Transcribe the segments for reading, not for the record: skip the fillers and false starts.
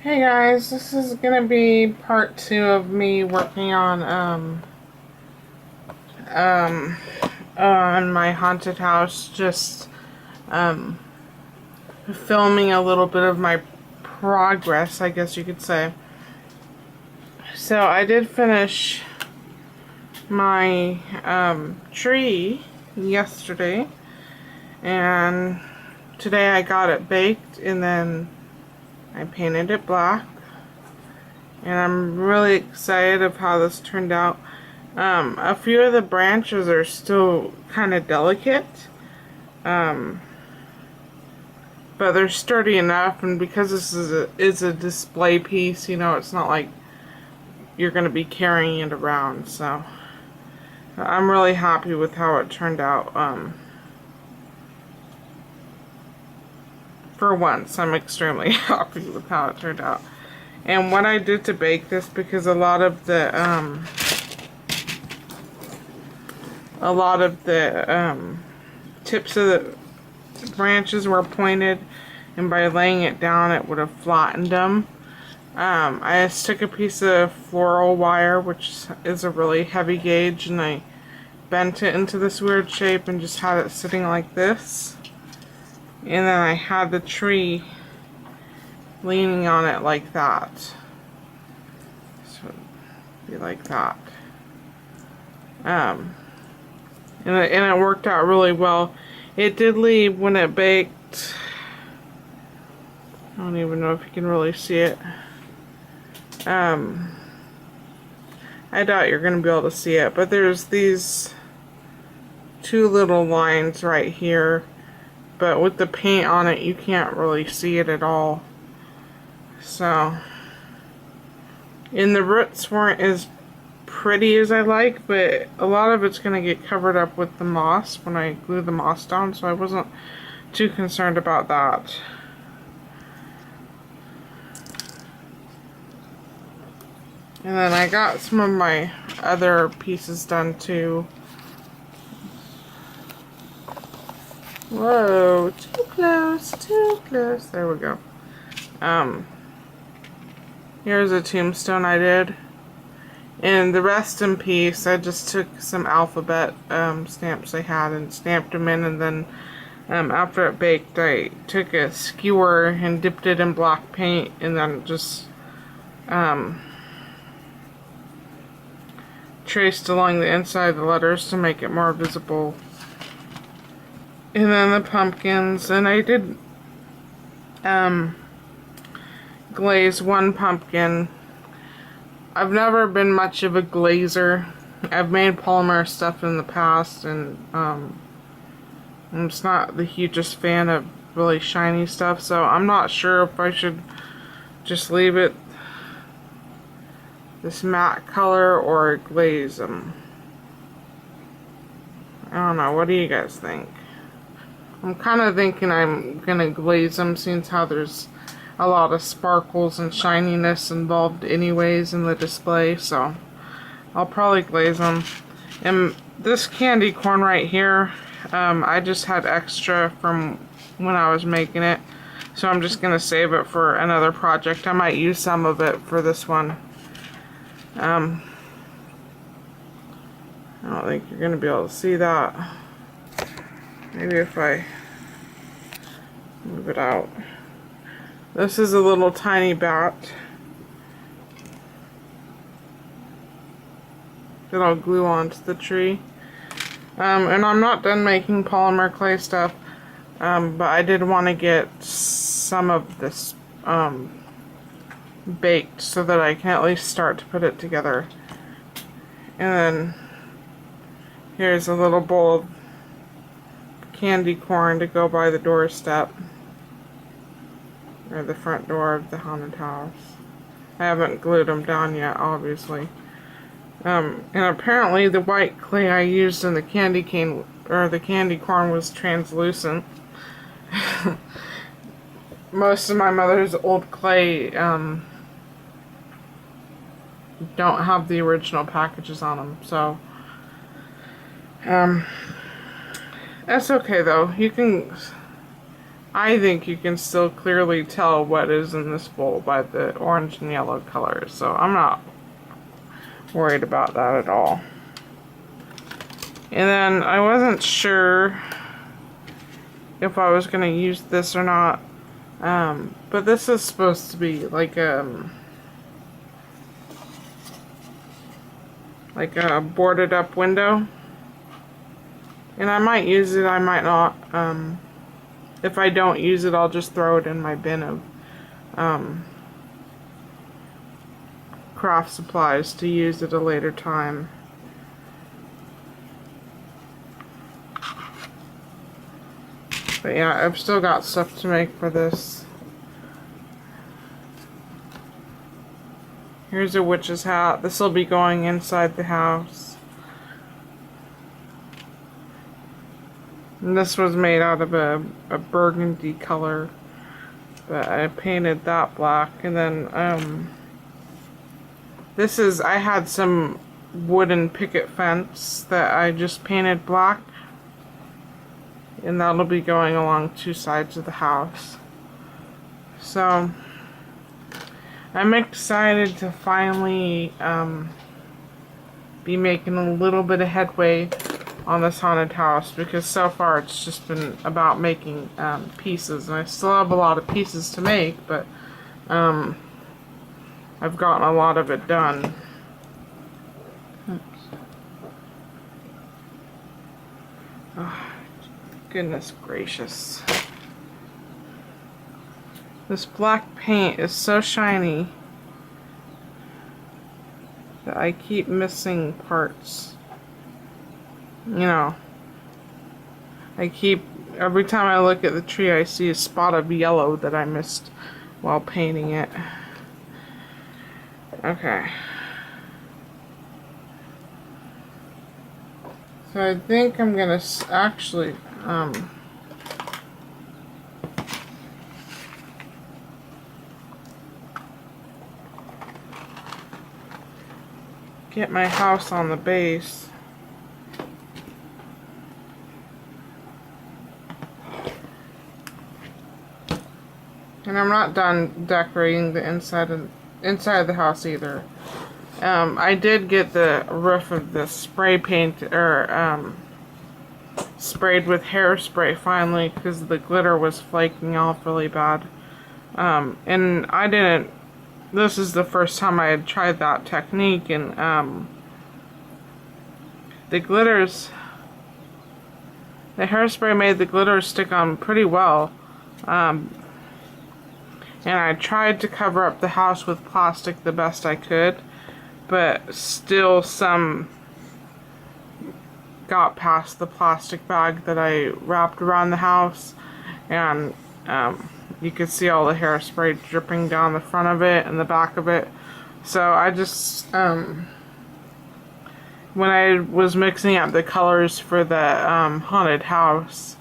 Hey guys, this is gonna be part two of me working um on my haunted house, just um filming a little bit of my progress, I guess you could say. So I did finish my tree yesterday, and today I got it baked and then I painted it black, and I'm really excited of how this turned out. A few of the branches are still kind of delicate, um, but they're sturdy enough, and because this is a display piece, you know, it's not like you're going to be carrying it around, so I'm really happy with how it turned out. For once, I'm extremely happy with how it turned out. And what I did to bake this, because a lot of the tips of the branches were pointed, and by laying it down it would have flattened them. I just took a piece of floral wire, which is a really heavy gauge, and I bent it into this weird shape and just had it sitting like this. And then I had the tree leaning on it like that. So it'd be like that. And it worked out really well. It did leave when it baked. I don't even know if you can really see it. I doubt you're going to be able to see it, but there's these two little lines right here, but with the paint on it you can't really see it at all. So, and the roots weren't as pretty as I like, but a lot of it's going to get covered up with the moss when I glue the moss down, so I wasn't too concerned about that. And then I got some of my other pieces done too. Whoa, too close, too close. There we go. Here's a tombstone I did. And the rest in peace, I just took some alphabet stamps I had and stamped them in, and then after it baked I took a skewer and dipped it in black paint, and then just traced along the inside of the letters to make it more visible. And then the pumpkins, and I did glaze one pumpkin. I've never been much of a glazer. I've made polymer stuff in the past, and I'm just not the hugest fan of really shiny stuff, so I'm not sure if I should just leave it this matte color or glaze them. I don't know, what do you guys think? I'm kind of thinking I'm gonna glaze them, since how there's a lot of sparkles and shininess involved anyways in the display, so I'll probably glaze them. And this candy corn right here, I just had extra from when I was making it, so I'm just gonna save it for another project. I might use some of it for this one. I don't think you're gonna be able to see that. Maybe if I move it out. This is a little tiny bat that I'll glue onto the tree. And I'm not done making polymer clay stuff, but I did want to get some of this baked so that I can at least start to put it together. And then here's a little bowl of candy corn to go by the doorstep, or the front door of the haunted house. I haven't glued them down yet, obviously. And apparently the white clay I used in the candy cane, or the candy corn, was translucent. Most of my mother's old clay don't have the original packages on them, so that's okay though. You can I think you can still clearly tell what is in this bowl by the orange and yellow colors, so I'm not worried about that at all. And then I wasn't sure if I was going to use this or not, but this is supposed to be like a boarded up window, and I might use it, I might not. If I don't use it, I'll just throw it in my bin of craft supplies to use at a later time. But yeah, I've still got stuff to make for this. Here's a witch's hat. This will be going inside the house. And this was made out of a burgundy color, but I painted that black. And then this is, I had some wooden picket fence that I just painted black, and that'll be going along two sides of the house. So I'm excited to finally be making a little bit of headway on this haunted house, because so far it's just been about making pieces, and I still have a lot of pieces to make, but I've gotten a lot of it done. Oops. Oh, goodness gracious. This black paint is so shiny that I keep missing parts. You know, every time I look at the tree, I see a spot of yellow that I missed while painting it. Okay. So I think I'm gonna actually, get my house on the base. And I'm not done decorating the inside of the house either. I did get the roof of the spray paint, or sprayed with hairspray finally, because the glitter was flaking off really bad. And I didn't. This is the first time I had tried that technique, and the hairspray made the glitter stick on pretty well. And I tried to cover up the house with plastic the best I could, but still some got past the plastic bag that I wrapped around the house, and you could see all the hairspray dripping down the front of it and the back of it. So I just, when I was mixing up the colors for the haunted house,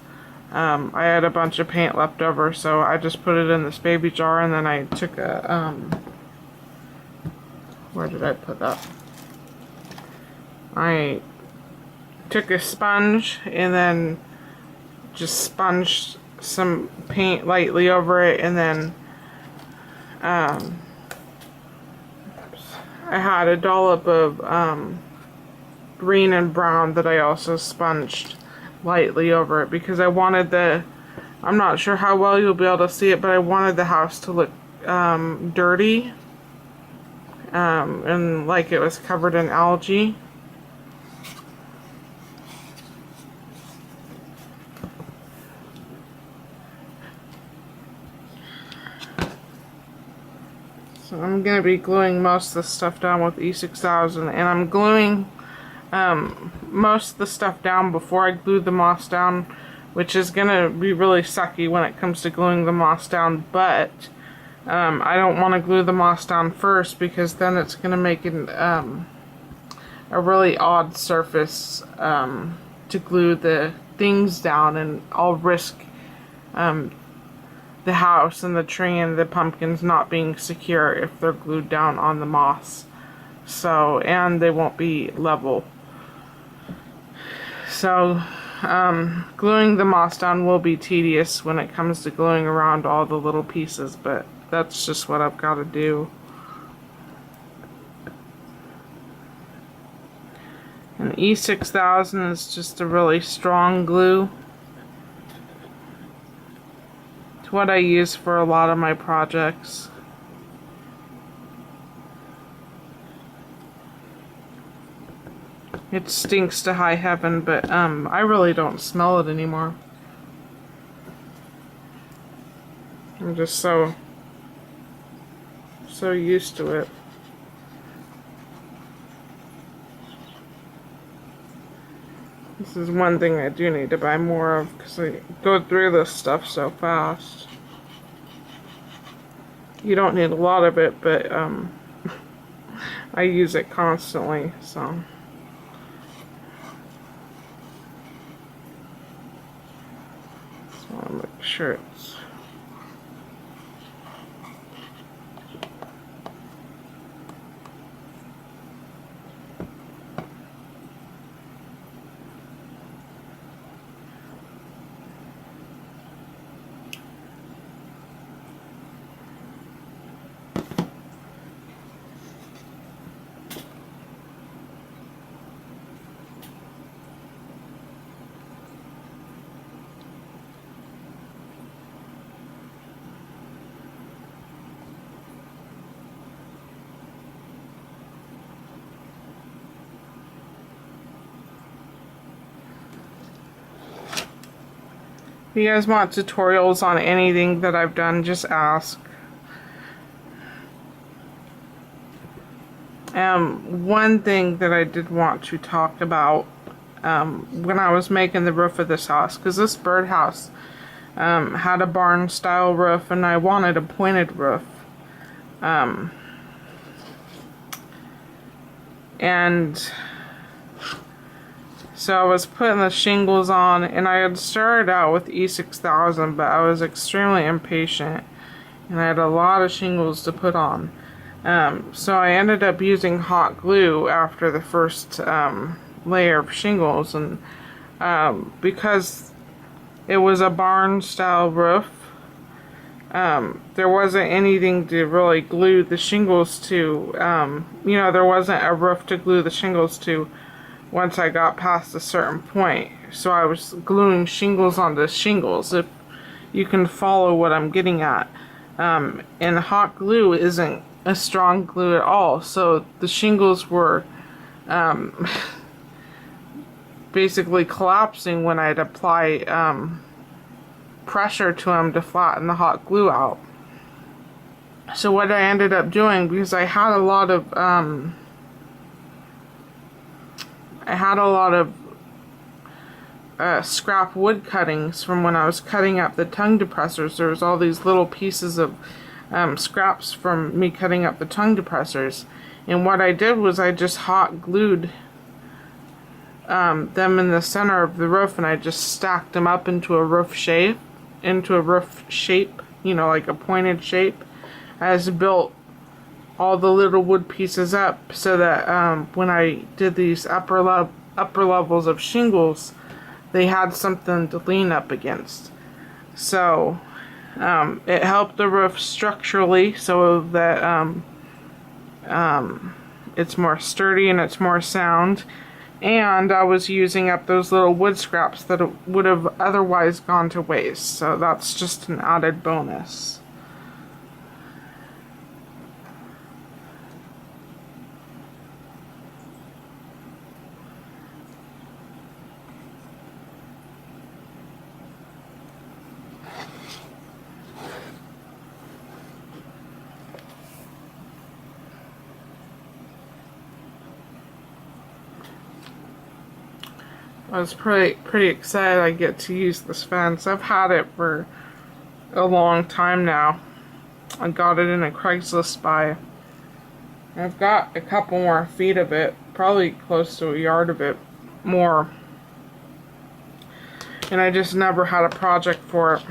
I had a bunch of paint left over, so I just put it in this baby jar, and then I took a, where did I put that? I took a sponge and then just sponged some paint lightly over it, and then I had a dollop of green and brown that I also sponged lightly over it, because I wanted I'm not sure how well you'll be able to see it, but I wanted the house to look dirty, and like it was covered in algae. So I'm going to be gluing most of the stuff down with E6000, and I'm gluing most of the stuff down before I glue the moss down, which is going to be really sucky when it comes to gluing the moss down, but I don't want to glue the moss down first, because then it's going to make it a really odd surface to glue the things down, and I'll risk the house and the tree and the pumpkins not being secure if they're glued down on the moss. So, and they won't be level. So Gluing the moss down will be tedious when it comes to gluing around all the little pieces, but that's just what I've got to do. And E6000 is just a really strong glue. It's what I use for a lot of my projects. It stinks to high heaven, but I really don't smell it anymore. I'm just so used to it. This is one thing I do need to buy more of because I go through this stuff so fast. You don't need a lot of it, but I use it constantly, so. So I'll make sure it's. If you guys want tutorials on anything that I've done, just ask. One thing that I did want to talk about when I was making the roof of this house, because this birdhouse had a barn style roof and I wanted a pointed roof. And so I was putting the shingles on, and I had started out with E6000, but I was extremely impatient and I had a lot of shingles to put on. So I ended up using hot glue after the first layer of shingles, and because it was a barn style roof, there wasn't anything to really glue the shingles to. You know, there wasn't a roof to glue the shingles to once I got past a certain point. So I was gluing shingles onto shingles, if you can follow what I'm getting at. And hot glue isn't a strong glue at all, so the shingles were basically collapsing when I'd apply pressure to them to flatten the hot glue out. So what I ended up doing, because I had a lot of scrap wood cuttings from when I was cutting up the tongue depressors. There was all these little pieces of scraps from me cutting up the tongue depressors, and what I did was I just hot glued them in the center of the roof, and I just stacked them up into a roof shape, you know, like a pointed shape. I just built all the little wood pieces up so that when I did these upper levels of shingles, they had something to lean up against. So it helped the roof structurally so that it's more sturdy and it's more sound. And I was using up those little wood scraps that would have otherwise gone to waste. So that's just an added bonus. I was pretty excited I get to use this fence. I've had it for a long time now. I got it in a Craigslist buy. I've got a couple more feet of it, probably close to a yard of it more. And I just never had a project for it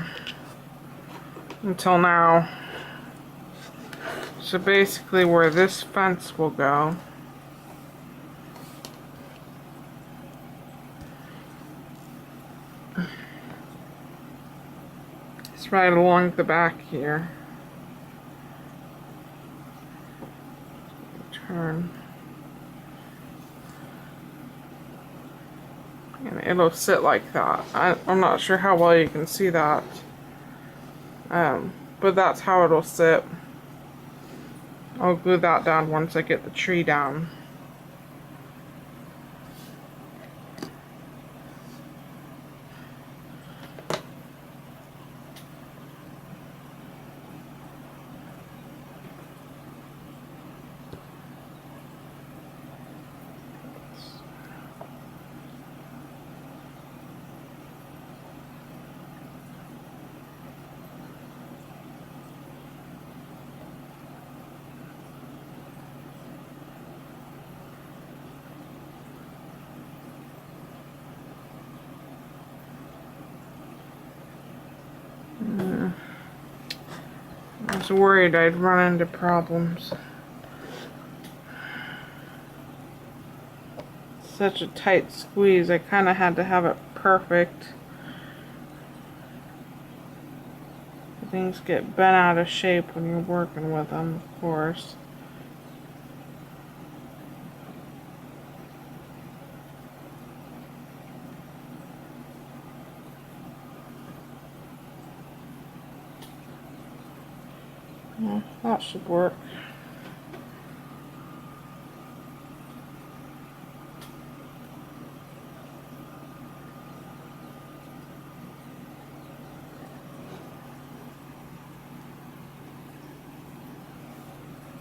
until now. So basically where this fence will go right along the back here. Turn. And it'll sit like that. I'm not sure how well you can see that. But that's how it'll sit. I'll glue that down once I get the tree down. I was worried I'd run into problems. Such a tight squeeze, I kind of had to have it perfect. Things get bent out of shape when you're working with them, of course. Yeah, that should work.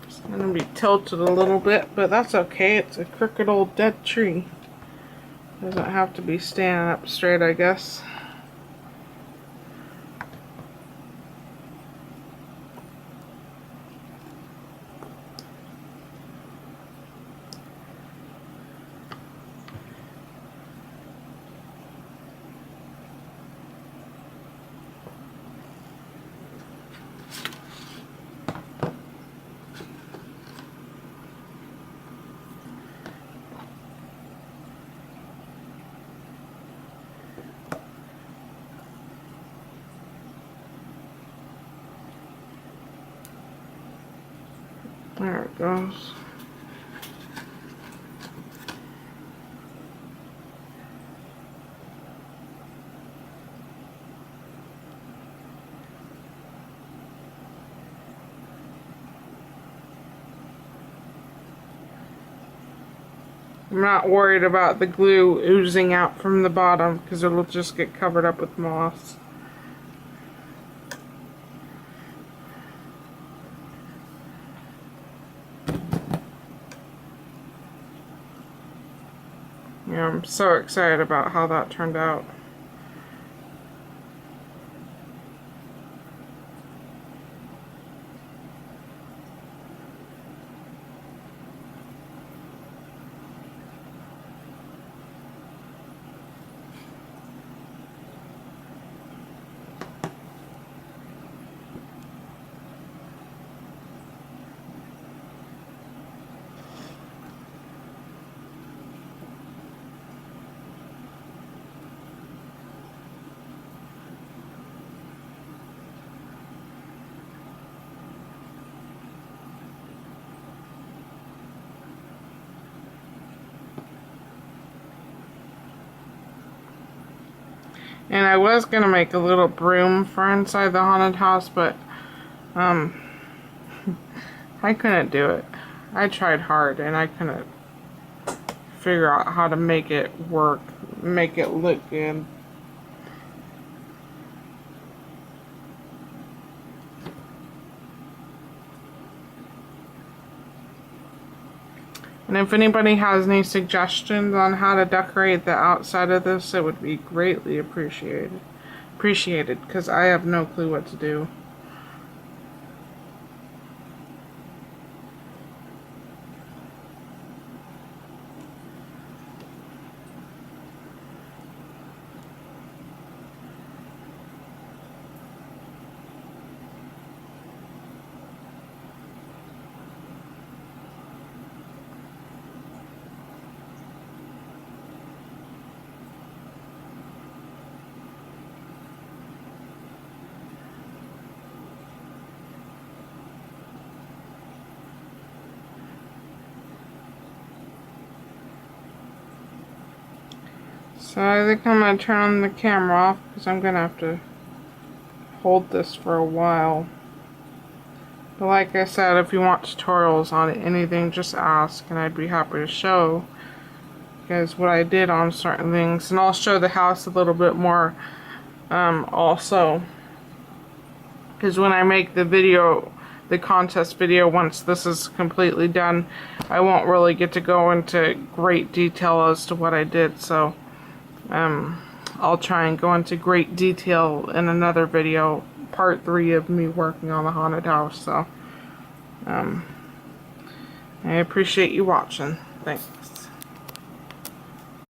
It's gonna be tilted a little bit, but that's okay. It's a crooked old dead tree. Doesn't have to be standing up straight, I guess. There it goes. I'm not worried about the glue oozing out from the bottom because it'll just get covered up with moss. Yeah, I'm so excited about how that turned out. And I was gonna make a little broom for inside the haunted house, but I couldn't do it. I tried hard and I couldn't figure out how to make it work, make it look good. And if anybody has any suggestions on how to decorate the outside of this, it would be greatly appreciated. Because I have no clue what to do. So I think I'm going to turn the camera off because I'm going to have to hold this for a while. But like I said, if you want tutorials on anything, just ask and I'd be happy to show you guys what I did on certain things. And I'll show the house a little bit more also. Because when I make the video, the contest video, once this is completely done, I won't really get to go into great detail as to what I did. So I'll try and go into great detail in another video, part 3 of me working on the haunted house. So I appreciate you watching. Thanks.